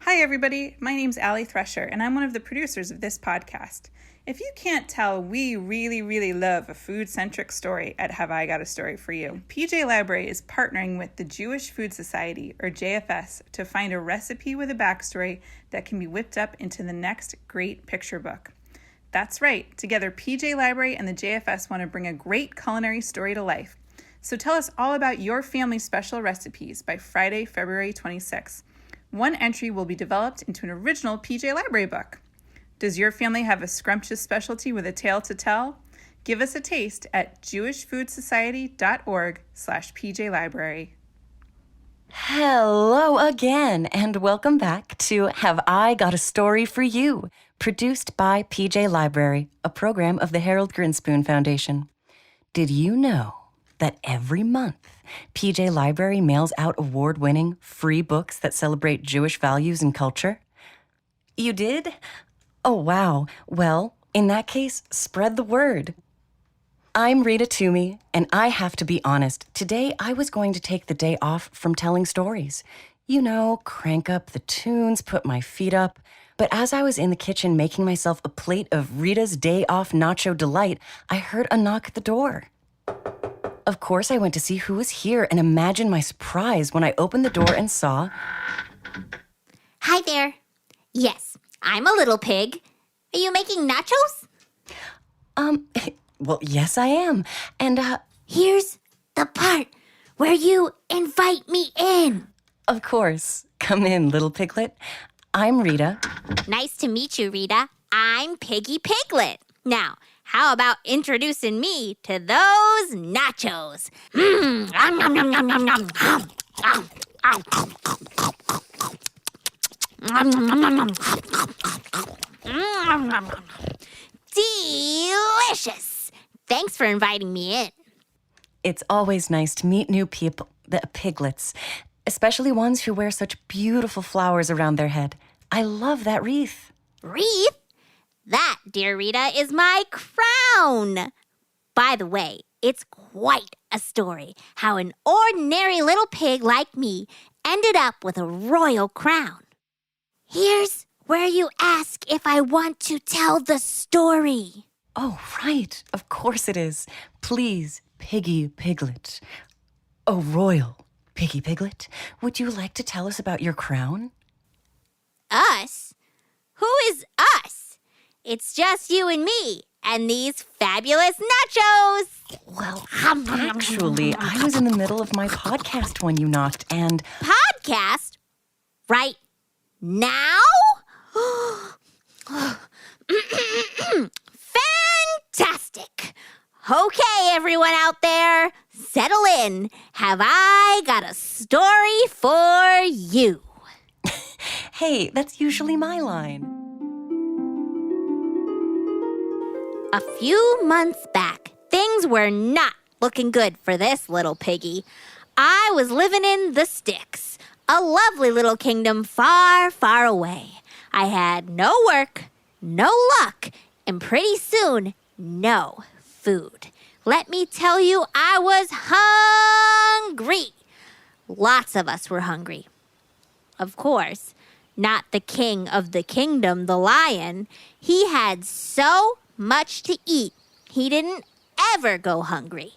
Hi, everybody. My name's Allie Thresher, and I'm one of the producers of this podcast. If you can't tell, we really love a food-centric story at Have I Got a Story for You. PJ Library is partnering with the Jewish Food Society, or JFS, to find a recipe with a backstory that can be whipped up into the next great picture book. That's right. Together, PJ Library and the JFS want to bring a great culinary story to life. So tell us all about your family's special recipes by Friday, February 26th. One entry will be developed into an original PJ Library book. Does your family have a scrumptious specialty with a tale to tell? Give us a taste at jewishfoodsociety.org/PJ Library. Hello again, and welcome back to Have I Got a Story for You, produced by PJ Library, a program of the Harold Grinspoon Foundation. Did you know that every month, PJ Library mails out award-winning free books that celebrate Jewish values and culture? You did? Oh, wow. Well, in that case, spread the word. I'm Rita Toomey, and I have to be honest. Today, I was going to take the day off from telling stories. You know, crank up the tunes, put my feet up. But as I was in the kitchen making myself a plate of Rita's Day Off Nacho Delight, I heard a knock at the door. Of course, I went to see who was here, and imagine my surprise when I opened the door and saw... Hi there. Yes, I'm a little pig. Are you making nachos? Well, yes, I am. And, Here's the part where you invite me in. Of course. Come in, little piglet. I'm Rita. Nice to meet you, Rita. I'm Piggy Piglet. Now, how about introducing me to those nachos? Delicious! Thanks for inviting me in. It's always nice to meet new people, the piglets, especially ones who wear such beautiful flowers around their head. I love that wreath. Wreath? That, dear Rita, is my crown. By the way, it's quite a story how an ordinary little pig like me ended up with a royal crown. Here's where you ask if I want to tell the story. Oh, right. Of course it is. Please, Piggy Piglet. Oh, royal Piggy Piglet, would you like to tell us about your crown? Us? Who is us? It's just you and me and these fabulous nachos. Well, actually, I was in the middle of my podcast when you knocked, and... Podcast? Right now? Fantastic! Okay, everyone out there, settle in. Have I got a story for you? Hey, that's usually my line. A few months back, things were not looking good for this little piggy. I was living in the sticks, a lovely little kingdom far, far away. I had no work, no luck, and pretty soon, no food. Let me tell you, I was hungry. Lots of us were hungry. Of course, not the king of the kingdom, the lion. He had so much to eat, he didn't ever go hungry.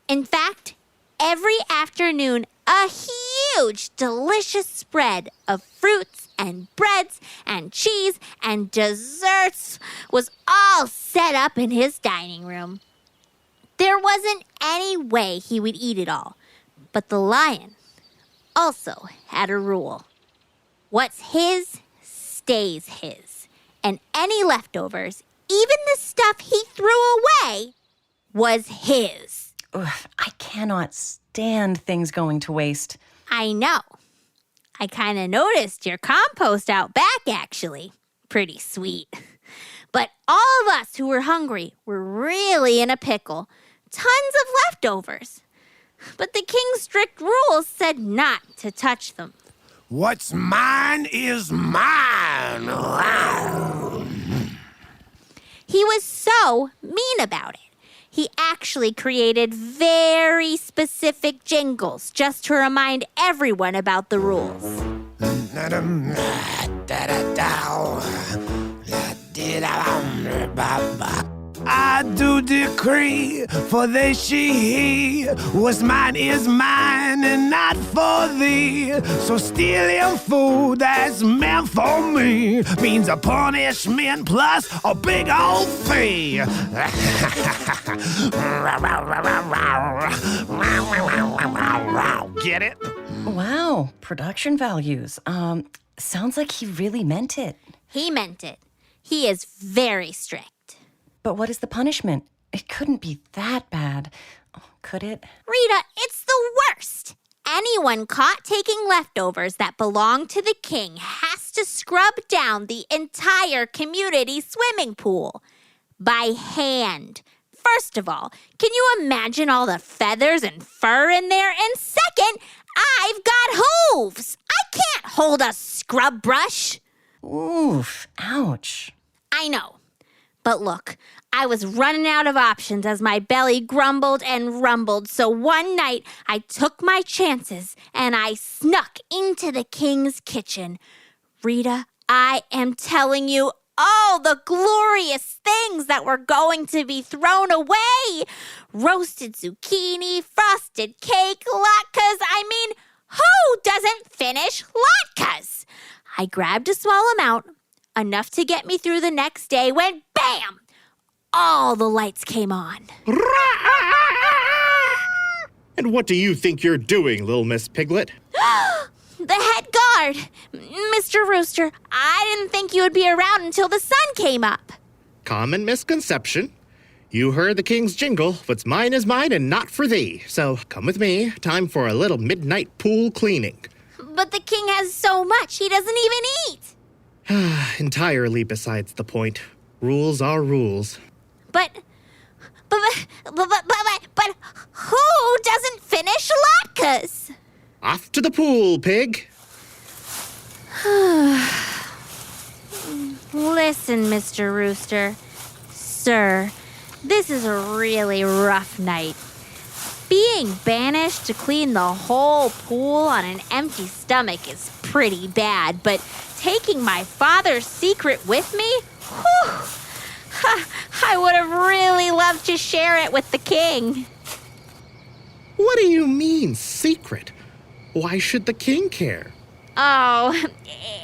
In fact, every afternoon, a huge, delicious spread of fruits and breads and cheese and desserts was all set up in his dining room. There wasn't any way he would eat it all, but the lion also had a rule. What's his stays his, and any leftovers, even the stuff he threw away, was his. Ugh, I cannot stand things going to waste. I know. I kind of noticed your compost out back, actually. Pretty sweet. But all of us who were hungry were really in a pickle. Tons of leftovers. But the king's strict rules said not to touch them. What's mine is mine. He was so mean about it. He actually created very specific jingles just to remind everyone about the rules. I do decree, for this he, what's mine is mine and not for thee. So stealing food that's meant for me means a punishment plus a big old fee. Get it? Wow, production values. Sounds like he really meant it. He meant it. He is very strict. But what is the punishment? It couldn't be that bad. Oh, could it? Rita, it's the worst. Anyone caught taking leftovers that belong to the king has to scrub down the entire community swimming pool by hand. First of all, can you imagine all the feathers and fur in there? And second, I've got hooves. I can't hold a scrub brush. Oof, ouch. I know. But look, I was running out of options as my belly grumbled and rumbled. So one night, I took my chances and I snuck into the king's kitchen. Rita, I am telling you all the glorious things that were going to be thrown away. Roasted zucchini, frosted cake, latkes. I mean, who doesn't finish latkes? I grabbed a small amount, enough to get me through the next day, when bam! All the lights came on. And what do you think you're doing, little Miss Piglet? The head guard! Mr. Rooster, I didn't think you would be around until the sun came up. Common misconception. You heard the king's jingle, what's mine is mine and not for thee. So come with me, time for a little midnight pool cleaning. But the king has so much, he doesn't even eat. Entirely besides the point. Rules are rules. But who doesn't finish latkes? Off to the pool, pig. Listen, Mr. Rooster. Sir, this is a really rough night. Being banished to clean the whole pool on an empty stomach is pretty bad, but taking my father's secret with me? Whew, I would have really loved to share it with the king. What do you mean, secret? Why should the king care? Oh,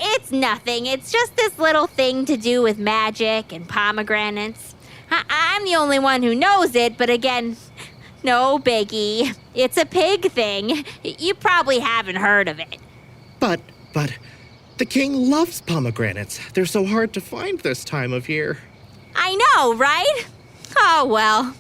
it's nothing. It's just this little thing to do with magic and pomegranates. I'm the only one who knows it, but again, no biggie. It's a pig thing. You probably haven't heard of it. But, the king loves pomegranates. They're so hard to find this time of year. I know, right? Oh, well,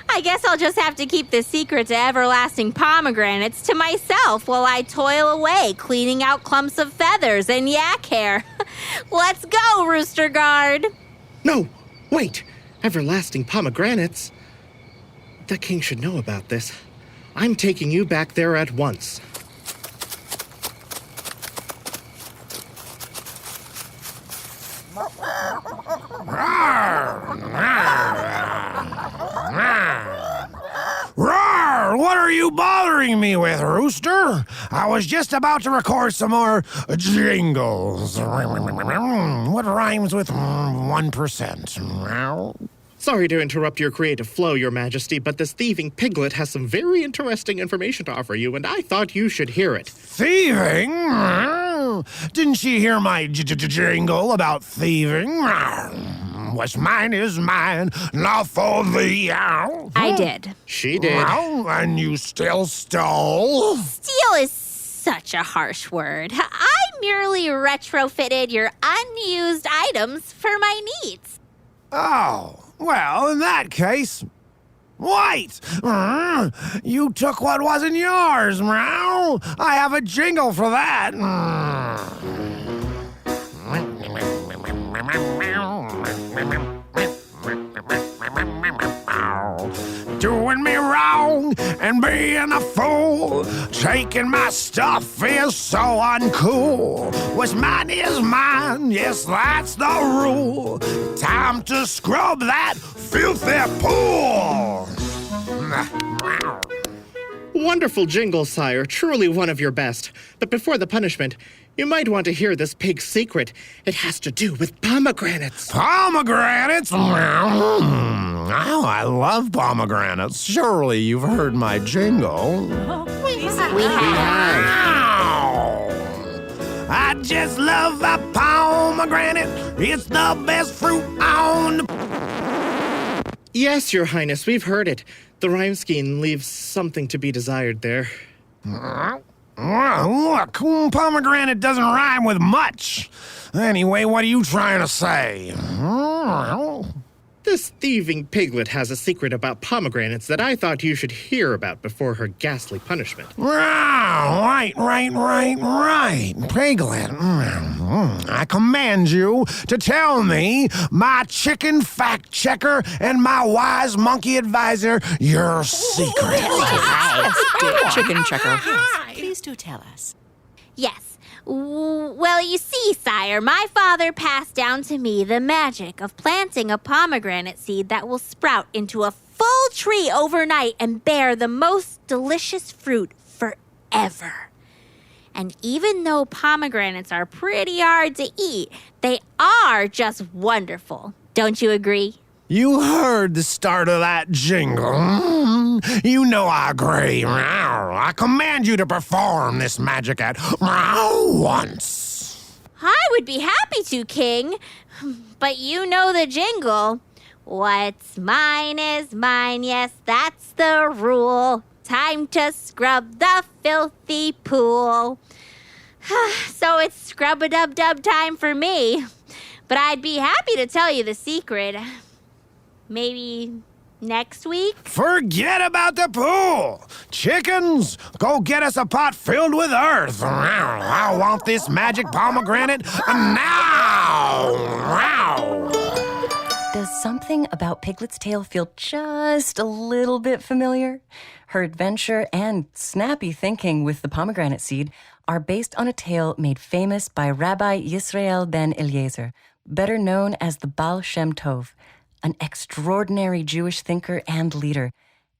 I guess I'll just have to keep the secret to everlasting pomegranates to myself while I toil away cleaning out clumps of feathers and yak hair. Let's go, Rooster Guard. No, wait. Everlasting pomegranates? The king should know about this. I'm taking you back there at once. Roar! What are you bothering me with, Rooster? I was just about to record some more jingles. What rhymes with 1%? Sorry to interrupt your creative flow, Your Majesty, but this thieving piglet has some very interesting information to offer you, and I thought you should hear it. Thieving? Didn't she hear my jingle about thieving? What's mine is mine, not for thee. I did. She did. Well, and you still stole? Steal is such a harsh word. I merely retrofitted your unused items for my needs. Oh, well, in that case, wait! You took what wasn't yours, meow. I have a jingle for that. Doing me wrong and being a fool. Taking my stuff is so uncool. What's mine is mine, yes, that's the rule. Time to scrub that filthy pool. Wonderful jingle, sire. Truly one of your best. But before the punishment, You might want to hear this pig's secret. It has to do with pomegranates. Pomegranates? Oh, I love pomegranates. Surely you've heard my jingle. We have. I just love a pomegranate. It's the best fruit on the... Yes, Your Highness, we've heard it. The rhyme scheme leaves something to be desired there. Look, pomegranate doesn't rhyme with much. Anyway, what are you trying to say? This thieving piglet has a secret about pomegranates that I thought you should hear about before her ghastly punishment. Right. Piglet, I command you to tell me, my chicken fact checker and my wise monkey advisor, your secret. Chicken checker. Please do tell us. Yes. Well, you see, sire, my father passed down to me the magic of planting a pomegranate seed that will sprout into a full tree overnight and bear the most delicious fruit forever. And even though pomegranates are pretty hard to eat, they are just wonderful. Don't you agree? You heard the start of that jingle. You know I agree. I command you to perform this magic at once. I would be happy to, King. But you know the jingle. What's mine is mine, yes, that's the rule. Time to scrub the filthy pool. So it's scrub-a-dub-dub time for me. But I'd be happy to tell you the secret. Maybe next week? Forget about the pool. Chickens, go get us a pot filled with earth. I want this magic pomegranate now. Does something about Piglet's tale feel just a little bit familiar? Her adventure and snappy thinking with the pomegranate seed are based on a tale made famous by Rabbi Yisrael ben Eliezer, better known as the Baal Shem Tov, an extraordinary Jewish thinker and leader,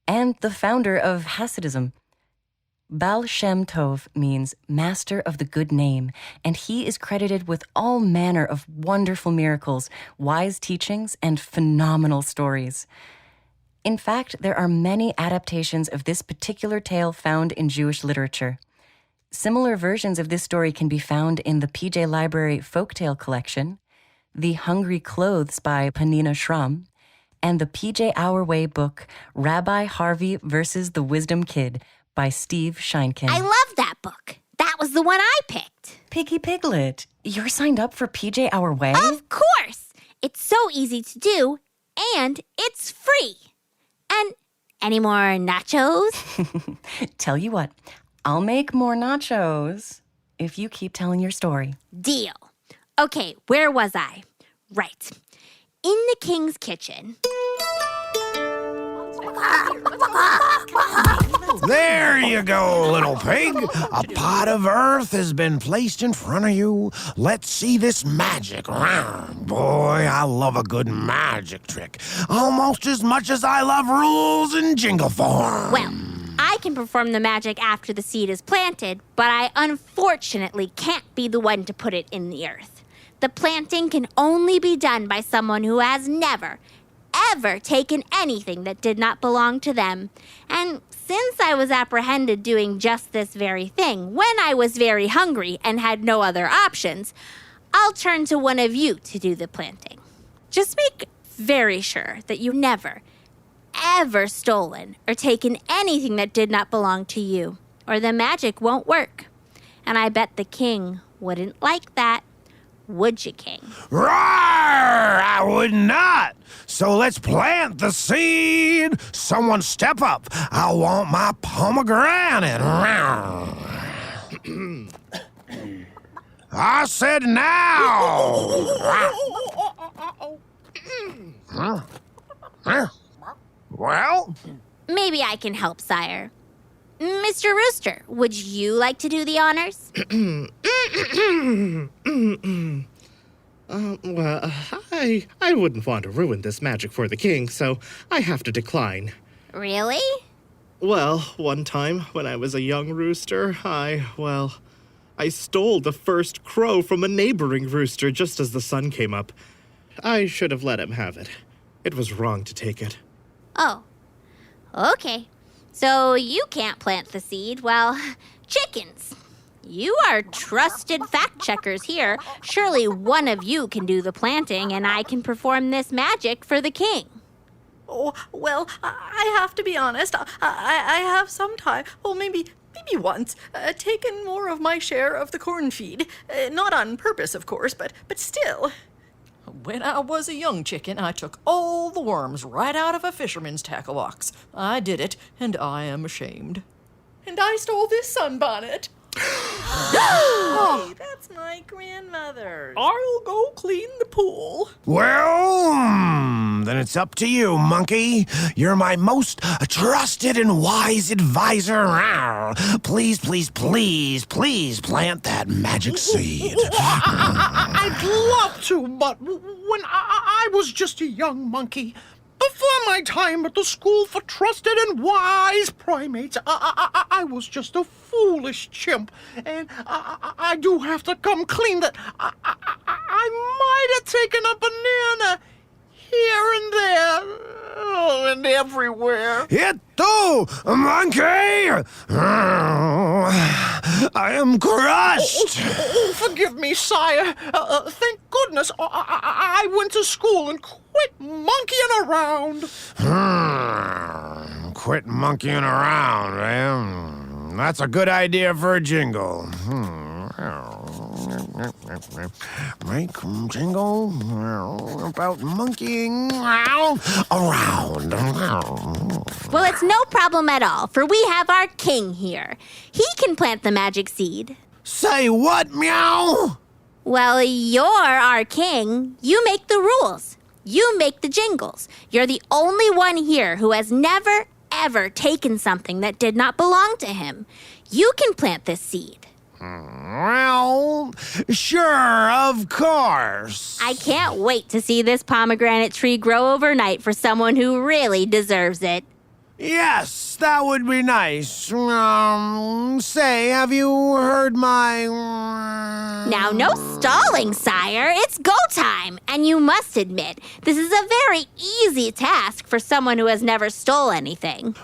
and the founder of Hasidism. Baal Shem Tov means master of the good name, and he is credited with all manner of wonderful miracles, wise teachings, and phenomenal stories. In fact, there are many adaptations of this particular tale found in Jewish literature. Similar versions of this story can be found in the PJ Library Folktale Collection, The Hungry Clothes by Panina Shram, and the PJ Our Way book, Rabbi Harvey versus the Wisdom Kid by Steve Sheinkin. I love that book. That was the one I picked. Piggy Piglet, you're signed up for PJ Our Way? Of course! It's so easy to do, and it's free. And any more nachos? Tell you what, I'll make more nachos if you keep telling your story. Deal. Okay, where was I? Right. In the king's kitchen. There you go, little pig. A pot of earth has been placed in front of you. Let's see this magic. Boy, I love a good magic trick. Almost as much as I love rules in jingle form. Well, I can perform the magic after the seed is planted, but I unfortunately can't be the one to put it in the earth. The planting can only be done by someone who has never, ever taken anything that did not belong to them. And since I was apprehended doing just this very thing when I was very hungry and had no other options, I'll turn to one of you to do the planting. Just make very sure that you never, ever stolen or taken anything that did not belong to you, or the magic won't work. And I bet the king wouldn't like that. Would you, King? Roar! I would not. So let's plant the seed. Someone step up. I want my pomegranate. I said now. Well? Maybe I can help, sire. Mr. Rooster, would you like to do the honors? Well, I wouldn't want to ruin this magic for the king, so I have to decline. Really? Well, one time when I was a young rooster, I I stole the first crow from a neighboring rooster just as the sun came up. I should have let him have it. It was wrong to take it. Oh, okay. So you can't plant the seed. Well, chickens. You are trusted fact-checkers here. Surely one of you can do the planting, and I can perform this magic for the king. Oh, well, I have to be honest. I have sometime, well, maybe once, taken more of my share of the corn feed. Not on purpose, of course, but still. When I was a young chicken, I took all the worms right out of a fisherman's tackle box. I did it, and I am ashamed. And I stole this sunbonnet. Hey, that's my grandmother's. I'll go clean the pool. Well, then it's up to you, monkey. You're my most trusted and wise advisor. Please, please, please, please plant that magic seed. I'd love to, but when I was just a young monkey, before my time at the school for trusted and wise primates, I was just a foolish chimp. And I do have to come clean that I might have taken a banana here and there. Oh, and everywhere. It too, monkey! I am crushed! Oh, forgive me, sire. Thank goodness I went to school and quit monkeying around. Quit monkeying around, man. That's a good idea for a jingle. Make a jingle about monkeying around. Well, it's no problem at all, for we have our king here. He can plant the magic seed. Say what, meow? Well, you're our king. You make the rules. You make the jingles. You're the only one here who has never, ever taken something that did not belong to him. You can plant this seed. Well, sure, of course. I can't wait to see this pomegranate tree grow overnight for someone who really deserves it. Yes, that would be nice. Say, have you heard my... Now, no stalling, sire. It's go time. And you must admit, this is a very easy task for someone who has never stole anything.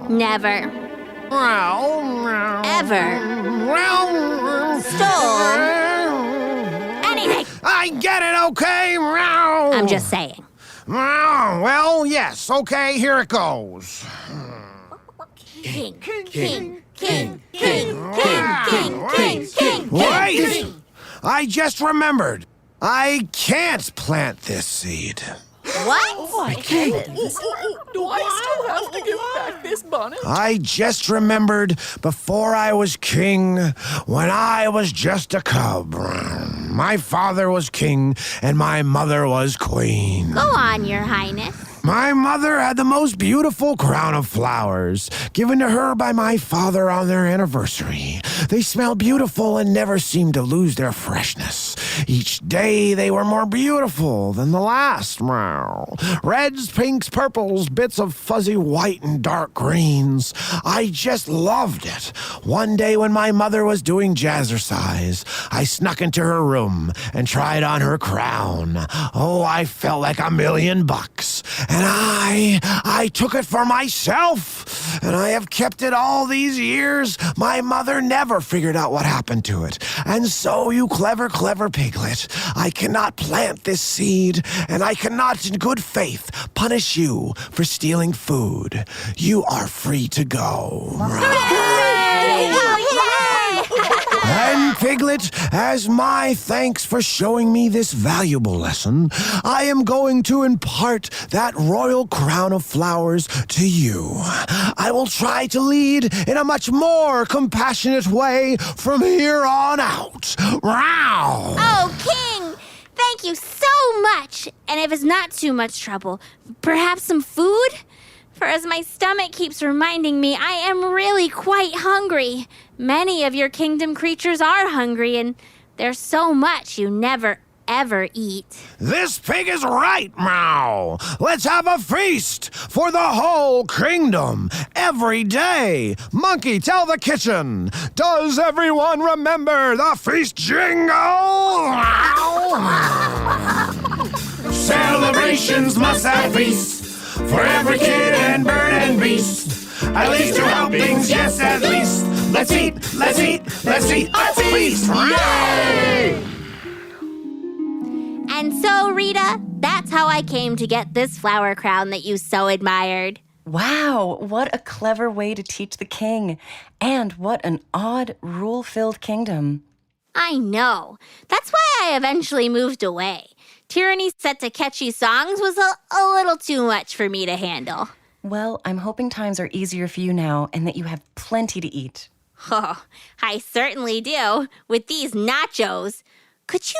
Never. Ever. Stole anything. I get it, okay? I'm just saying. Well, yes, okay, here it goes. King, king, king, king, king, king, king, king. Wait! I just remembered. I can't plant this seed. What? My heavens. Do I still have to give back this bonnet? I just remembered before I was king, when I was just a cub. My father was king and my mother was queen. Go on, Your Highness. My mother had the most beautiful crown of flowers given to her by my father on their anniversary. They smelled beautiful and never seemed to lose their freshness. Each day they were more beautiful than the last. Reds, pinks, purples, bits of fuzzy white and dark greens. I just loved it. One day when my mother was doing jazzercise, I snuck into her room and tried on her crown. Oh, I felt like $1,000,000. And I took it for myself, and I have kept it all these years. My mother never figured out what happened to it. And so, you clever, clever piglet, I cannot plant this seed, and I cannot in good faith punish you for stealing food. You are free to go. And Piglet, as my thanks for showing me this valuable lesson, I am going to impart that royal crown of flowers to you. I will try to lead in a much more compassionate way from here on out. Row! Oh, King! Thank you so much. And if it's not too much trouble, perhaps some food? For as my stomach keeps reminding me, I am really quite hungry. Many of your kingdom creatures are hungry, and there's so much you never, ever eat. This pig is right, Meow. Let's have a feast for the whole kingdom every day. Monkey, tell the kitchen. Does everyone remember the feast jingle? Celebrations must have feasts for every kid and bird and beast. At least 2 helpings, yes, at least. Let's eat, let's eat, let's eat a feast. Yay! And so, Rita, that's how I came to get this flower crown that you so admired. Wow, what a clever way to teach the king. And what an odd, rule-filled kingdom. I know. That's why I eventually moved away. Tyranny's set to catchy songs was a little too much for me to handle. Well, I'm hoping times are easier for you now and that you have plenty to eat. Oh, I certainly do, with these nachos. Could you,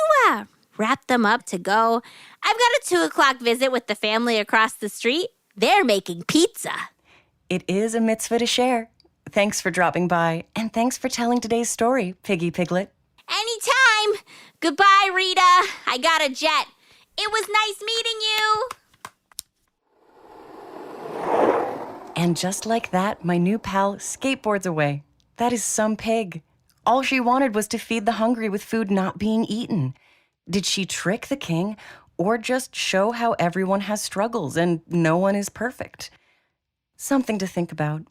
wrap them up to go? I've got a 2 o'clock visit with the family across the street. They're making pizza. It is a mitzvah to share. Thanks for dropping by, and thanks for telling today's story, Piggy Piglet. Anytime. Goodbye, Rita. I got a jet. It was nice meeting you. And just like that, my new pal skateboards away. That is some pig. All she wanted was to feed the hungry with food not being eaten. Did she trick the king, or just show how everyone has struggles and no one is perfect? Something to think about.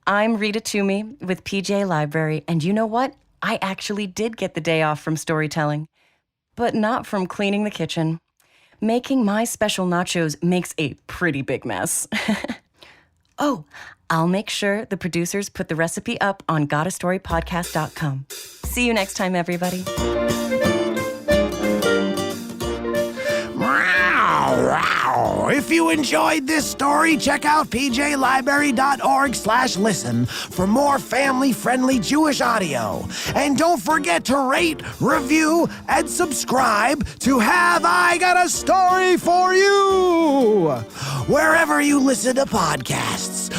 I'm Rita Toomey with PJ Library, and you know what? I actually did get the day off from storytelling, but not from cleaning the kitchen. Making my special nachos makes a pretty big mess. Oh, I'll make sure the producers put the recipe up on gotastorypodcast.com. See you next time, everybody. If you enjoyed this story, check out pjlibrary.org/listen for more family-friendly Jewish audio. And don't forget to rate, review, and subscribe to Have I Got a Story for You? Wherever you listen to podcasts.